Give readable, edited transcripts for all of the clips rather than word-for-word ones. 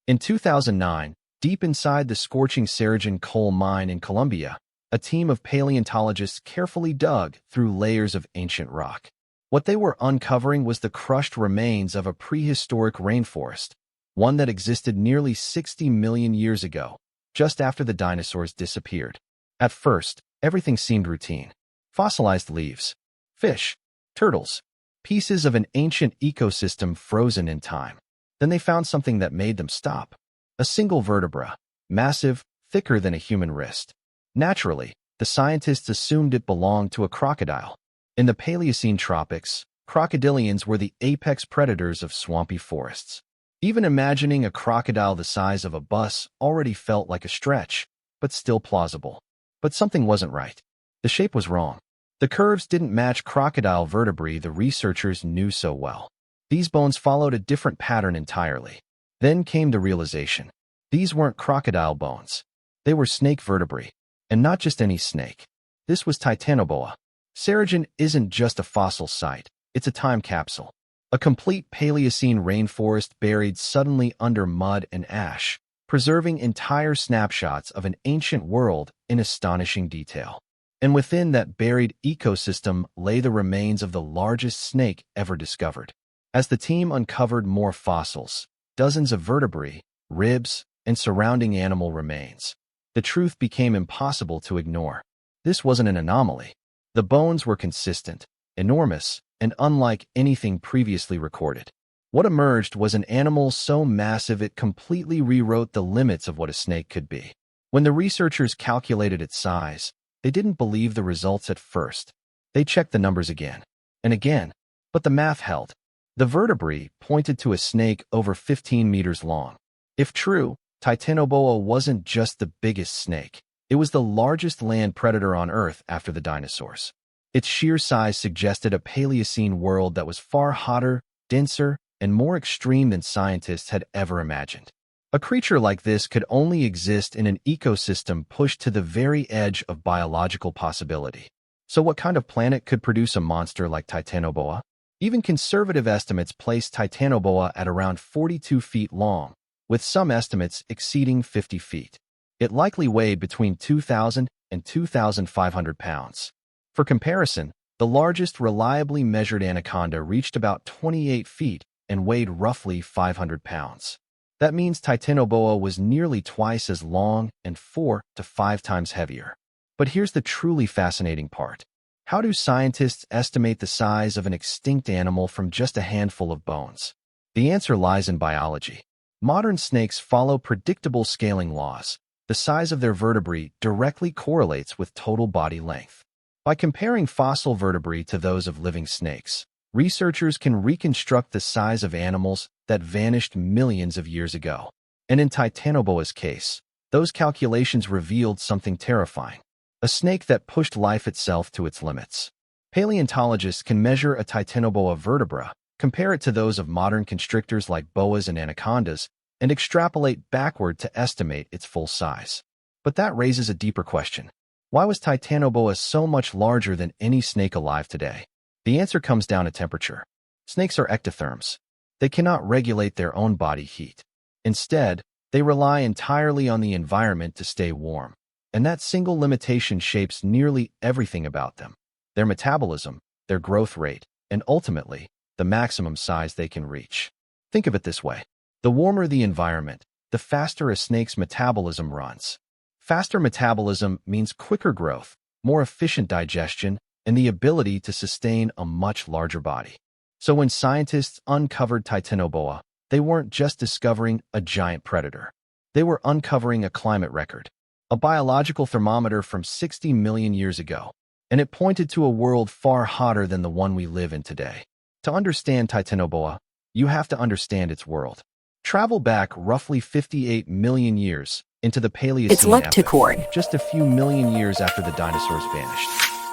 In 2009, deep inside the scorching Cerrejón coal mine in Colombia, a team of paleontologists carefully dug through layers of ancient rock. What they were uncovering was the crushed remains of a prehistoric rainforest, one that existed nearly 60 million years ago, just after the dinosaurs disappeared. At first, everything seemed routine. Fossilized leaves, fish, turtles, pieces of an ancient ecosystem frozen in time. Then they found something that made them stop. A single vertebra, massive, thicker than a human wrist. Naturally, the scientists assumed it belonged to a crocodile. In the Paleocene tropics, crocodilians were the apex predators of swampy forests. Even imagining a crocodile the size of a bus already felt like a stretch, but still plausible. But something wasn't right. The shape was wrong. The curves didn't match crocodile vertebrae the researchers knew so well. These bones followed a different pattern entirely. Then came the realization. These weren't crocodile bones. They were snake vertebrae. And not just any snake. This was Titanoboa. Cerrejón isn't just a fossil site, it's a time capsule. A complete Paleocene rainforest buried suddenly under mud and ash, preserving entire snapshots of an ancient world in astonishing detail. And within that buried ecosystem lay the remains of the largest snake ever discovered. As the team uncovered more fossils, dozens of vertebrae, ribs, and surrounding animal remains, the truth became impossible to ignore. This wasn't an anomaly. The bones were consistent, enormous, and unlike anything previously recorded. What emerged was an animal so massive it completely rewrote the limits of what a snake could be. When the researchers calculated its size, they didn't believe the results at first. They checked the numbers again and again, but the math held. The vertebrae pointed to a snake over 15 meters long. If true, Titanoboa wasn't just the biggest snake. It was the largest land predator on Earth after the dinosaurs. Its sheer size suggested a Paleocene world that was far hotter, denser, and more extreme than scientists had ever imagined. A creature like this could only exist in an ecosystem pushed to the very edge of biological possibility. So what kind of planet could produce a monster like Titanoboa? Even conservative estimates place Titanoboa at around 42 feet long, with some estimates exceeding 50 feet. It likely weighed between 2,000 and 2,500 pounds. For comparison, the largest reliably measured anaconda reached about 28 feet and weighed roughly 500 pounds. That means Titanoboa was nearly twice as long and 4 to 5 times heavier. But here's the truly fascinating part. How do scientists estimate the size of an extinct animal from just a handful of bones? The answer lies in biology. Modern snakes follow predictable scaling laws. The size of their vertebrae directly correlates with total body length. By comparing fossil vertebrae to those of living snakes, researchers can reconstruct the size of animals that vanished millions of years ago. And in Titanoboa's case, those calculations revealed something terrifying. A snake that pushed life itself to its limits. Paleontologists can measure a Titanoboa vertebra, compare it to those of modern constrictors like boas and anacondas, and extrapolate backward to estimate its full size. But that raises a deeper question. Why was Titanoboa so much larger than any snake alive today? The answer comes down to temperature. Snakes are ectotherms. They cannot regulate their own body heat. Instead, they rely entirely on the environment to stay warm. And that single limitation shapes nearly everything about them. Their metabolism, their growth rate, and ultimately, the maximum size they can reach. Think of it this way. The warmer the environment, the faster a snake's metabolism runs. Faster metabolism means quicker growth, more efficient digestion, and the ability to sustain a much larger body. So when scientists uncovered Titanoboa, they weren't just discovering a giant predator. They were uncovering a climate record. A biological thermometer from 60 million years ago, and it pointed to a world far hotter than the one we live in today. To understand Titanoboa, you have to understand its world. Travel back roughly 58 million years into the Paleocene epoch, just a few million years after the dinosaurs vanished.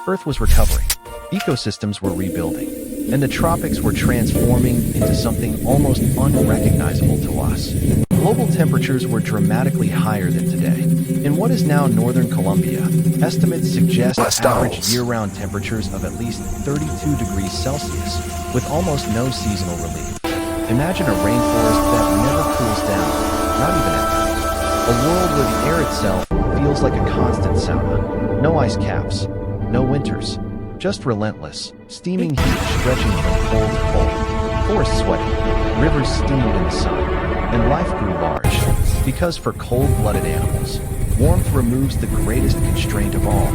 Earth was recovering, ecosystems were rebuilding, and the tropics were transforming into something almost unrecognizable to us. Global temperatures were dramatically higher than today. In what is now northern Colombia, estimates suggest average year-round temperatures of at least 32 degrees Celsius, with almost no seasonal relief. Imagine a rainforest that never cools down, not A world where the air itself feels like a constant sauna. No ice caps, no winters, just relentless, steaming heat stretching from pole to pole. Forests sweating, rivers steamed in the sun, and life grew large. Because for cold-blooded animals, warmth removes the greatest constraint of all.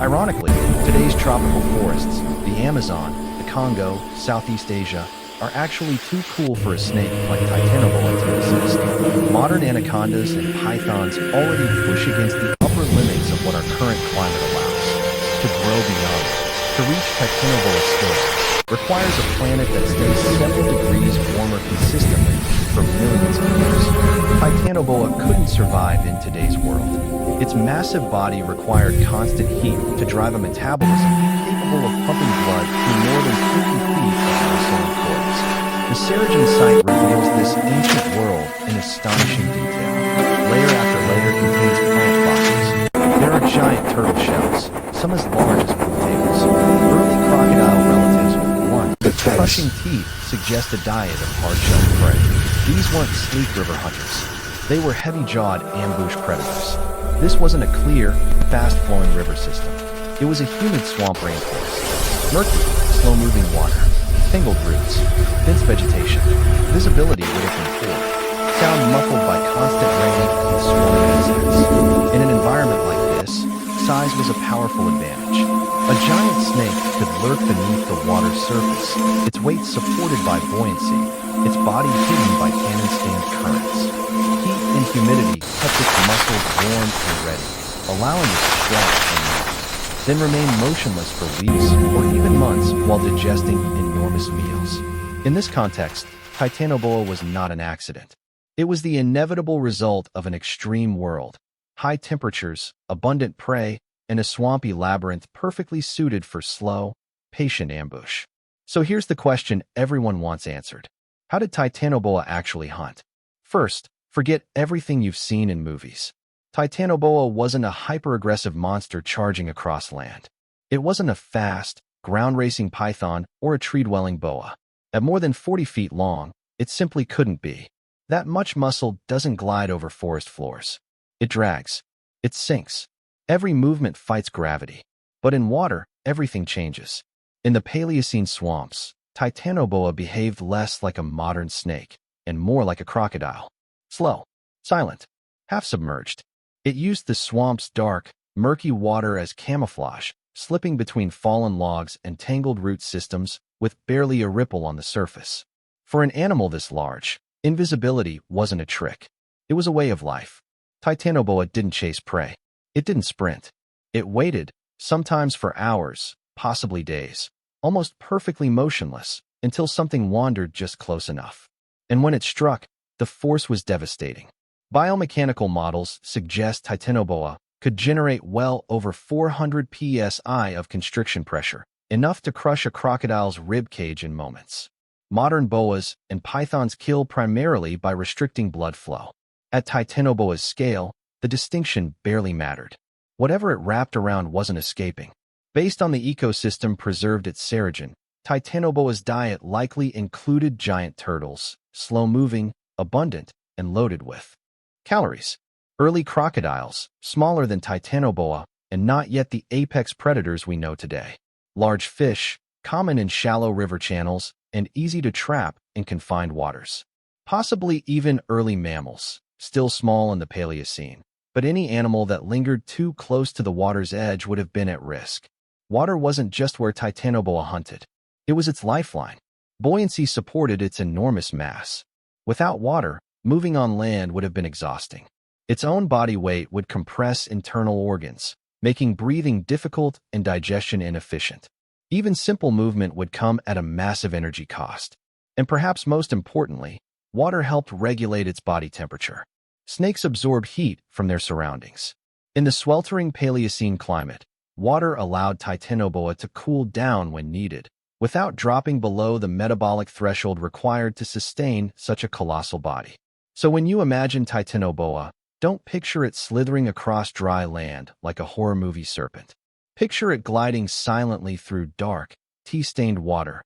Ironically, today's tropical forests, the Amazon, the Congo, Southeast Asia, are actually too cool for a snake like Titanoboa to exist. Modern anacondas and pythons already push against the upper limits of what our current climate allows. To grow beyond it, to reach Titanoboa scale, requires a planet that stays several degrees warmer consistently for millions of years. Titanoboa couldn't survive in today's world. Its massive body required constant heat to drive a metabolism capable of pumping blood through more than 50 feet of Paleocene coils. The Cerrejón site reveals this ancient world in astonishing detail. Layer after layer contains plant fossils. There are giant turtle shells, some as large as pool tables. Early crocodile relatives with blunt, crushing teeth suggest a diet of hard-shelled prey. These weren't sleek river hunters. They were heavy-jawed ambush predators. This wasn't a clear, fast-flowing river system. It was a humid swamp rainforest. Murky, slow-moving water, tangled roots, dense vegetation. Visibility would have been poor. Sound muffled by constant rain and swarming insects. In an environment like this, size was a powerful advantage. A giant snake could lurk beneath the water's surface, its weight supported by buoyancy, its body hidden by cannon-stained currents. Heat and humidity kept its muscles warm and ready, allowing it to stretch and move, then remain motionless for weeks or even months while digesting enormous meals. In this context, Titanoboa was not an accident. It was the inevitable result of an extreme world. High temperatures, abundant prey, and a swampy labyrinth perfectly suited for slow, patient ambush. So here's the question everyone wants answered. How did Titanoboa actually hunt? First, forget everything you've seen in movies. Titanoboa wasn't a hyper-aggressive monster charging across land. It wasn't a fast, ground-racing python or a tree-dwelling boa. At more than 40 feet long, it simply couldn't be. That much muscle doesn't glide over forest floors. It drags. It sinks. Every movement fights gravity. But in water, everything changes. In the Paleocene swamps, Titanoboa behaved less like a modern snake and more like a crocodile. Slow, silent, half-submerged. It used the swamp's dark, murky water as camouflage, slipping between fallen logs and tangled root systems with barely a ripple on the surface. For an animal this large, invisibility wasn't a trick. It was a way of life. Titanoboa didn't chase prey. It didn't sprint. It waited, sometimes for hours, possibly days, almost perfectly motionless, until something wandered just close enough. And when it struck, the force was devastating. Biomechanical models suggest Titanoboa could generate well over 400 psi of constriction pressure, enough to crush a crocodile's rib cage in moments. Modern boas and pythons kill primarily by restricting blood flow. At Titanoboa's scale, the distinction barely mattered. Whatever it wrapped around wasn't escaping. Based on the ecosystem preserved at Cerrejón, Titanoboa's diet likely included giant turtles, slow-moving, abundant, and loaded with calories. Early crocodiles, smaller than Titanoboa, and not yet the apex predators we know today. Large fish, common in shallow river channels, and easy to trap in confined waters. Possibly even early mammals, still small in the Paleocene. But any animal that lingered too close to the water's edge would have been at risk. Water wasn't just where Titanoboa hunted. It was its lifeline. Buoyancy supported its enormous mass. Without water, moving on land would have been exhausting. Its own body weight would compress internal organs, making breathing difficult and digestion inefficient. Even simple movement would come at a massive energy cost. And perhaps most importantly, water helped regulate its body temperature. Snakes absorb heat from their surroundings. In the sweltering Paleocene climate, water allowed Titanoboa to cool down when needed, without dropping below the metabolic threshold required to sustain such a colossal body. So when you imagine Titanoboa, don't picture it slithering across dry land like a horror movie serpent. Picture it gliding silently through dark, tea-stained water,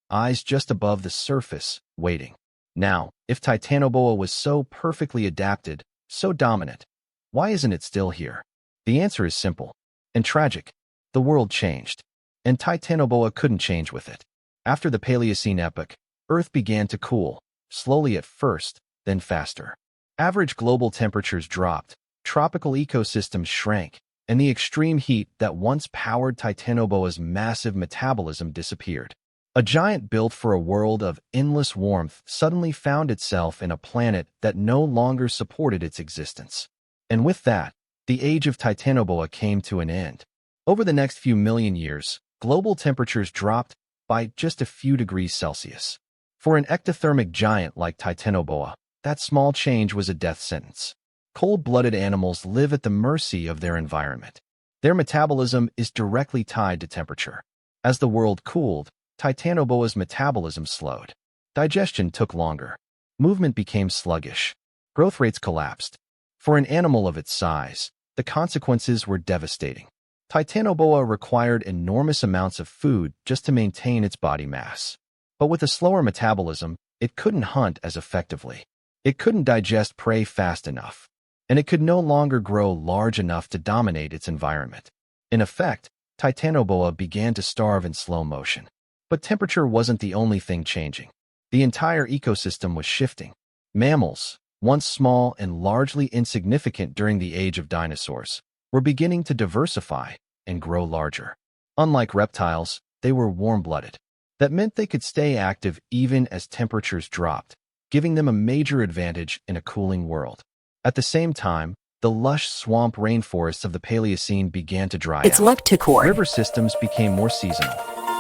eyes just above the surface, waiting. Now, if Titanoboa was so perfectly adapted, so dominant. Why isn't it still here? The answer is simple and tragic. The world changed, and Titanoboa couldn't change with it. After the Paleocene epoch, Earth began to cool, slowly at first, then faster. Average global temperatures dropped, tropical ecosystems shrank, and the extreme heat that once powered Titanoboa's massive metabolism disappeared. A giant built for a world of endless warmth suddenly found itself in a planet that no longer supported its existence. And with that, the age of Titanoboa came to an end. Over the next few million years, global temperatures dropped by just a few degrees Celsius. For an ectothermic giant like Titanoboa, that small change was a death sentence. Cold-blooded animals live at the mercy of their environment. Their metabolism is directly tied to temperature. As the world cooled, Titanoboa's metabolism slowed. Digestion took longer. Movement became sluggish. Growth rates collapsed. For an animal of its size, the consequences were devastating. Titanoboa required enormous amounts of food just to maintain its body mass. But with a slower metabolism, it couldn't hunt as effectively. It couldn't digest prey fast enough, and it could no longer grow large enough to dominate its environment. In effect, Titanoboa began to starve in slow motion. But temperature wasn't the only thing changing. The entire ecosystem was shifting. Mammals, once small and largely insignificant during the age of dinosaurs, were beginning to diversify and grow larger. Unlike reptiles, they were warm-blooded. That meant they could stay active even as temperatures dropped, giving them a major advantage in a cooling world. At the same time, the lush swamp rainforests of the Paleocene began to dry out. River systems became more seasonal.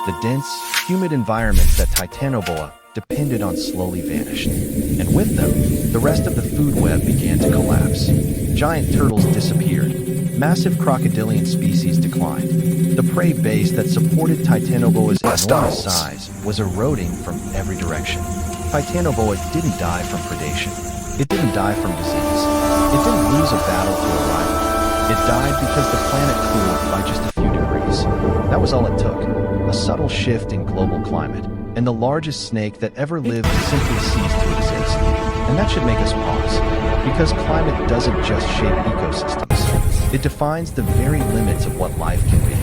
The dense, humid environments that Titanoboa depended on slowly vanished. And with them, the rest of the food web began to collapse. Giant turtles disappeared. Massive crocodilian species declined. The prey base that supported Titanoboa's enormous size was eroding from every direction. Titanoboa didn't die from predation. It didn't die from disease. It didn't lose a battle to a rival. It died because the planet cooled by just a few degrees. That was all it took. A subtle shift in global climate, and the largest snake that ever lived simply ceased to exist. And that should make us pause, because climate doesn't just shape ecosystems. It defines the very limits of what life can be.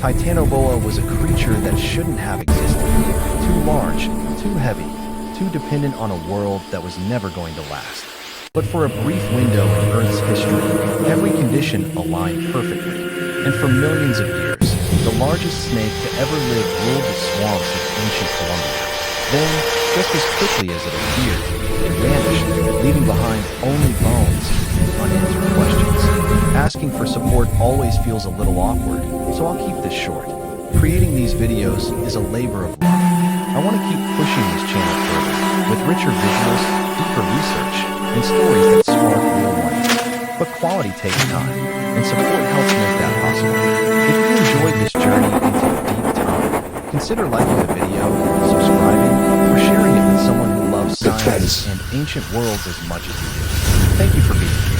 Titanoboa was a creature that shouldn't have existed. Too large, too heavy, too dependent on a world that was never going to last. But for a brief window in Earth's history, every condition aligned perfectly. And for millions of years, the largest snake to ever live ruled the swamps of ancient Colombia. Then, just as quickly as it appeared, it vanished, leaving behind only bones and unanswered questions. Asking for support always feels a little awkward, so I'll keep this short. Creating these videos is a labor of love. I want to keep pushing this channel further, with richer visuals, deeper research, and stories that spark real wonder. But quality takes time, and support helps make that possible. If you enjoyed this journey into the deep time, consider liking the video, subscribing, or sharing it with someone who loves science and ancient worlds as much as you do. Thank you for being here.